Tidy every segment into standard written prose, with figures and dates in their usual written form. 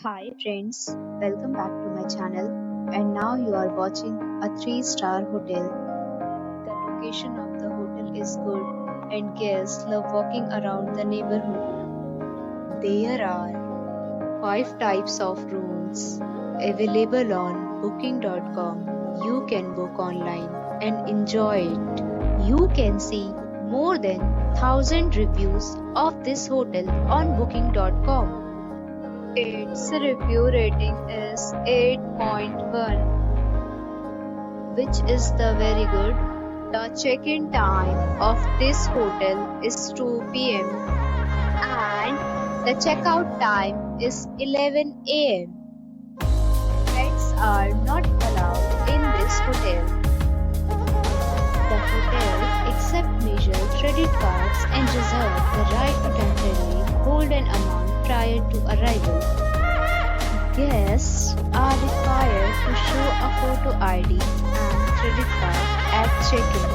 Hi friends, welcome back to my channel, and now you are watching a 3-star hotel. The location of the hotel is good and guests love walking around the neighborhood. There are 5 types of rooms available on booking.com. You can book online and enjoy it. You can see more than 1000 reviews of this hotel on booking.com. Its review rating is 8.1, which is the very good. The check-in time of this hotel is 2 p.m. and the checkout time is 11 a.m. Pets are not allowed in this hotel. The hotel accepts major credit cards and reserves the right to temporarily hold an amount prior to arrival. Guests are required to show a photo ID and credit card at check-in.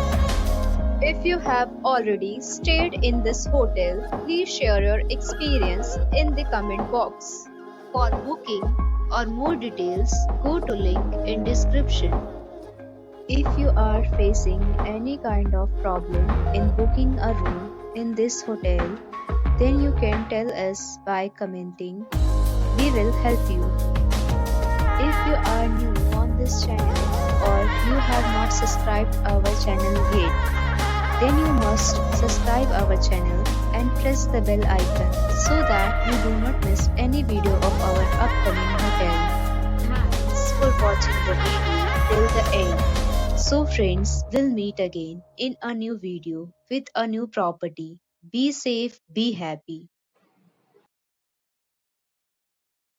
If you have already stayed in this hotel, please share your experience in the comment box. For booking or more details, go to link in description. If you are facing any kind of problem in booking a room in this hotel, then you can tell us by commenting. We will help you. If you are new on this channel or you have not subscribed our channel yet, then you must subscribe our channel and press the bell icon so that you do not miss any video of our upcoming hotel. Thanks for watching the video till the end. So friends, we'll meet again in a new video with a new property. Be safe, be happy.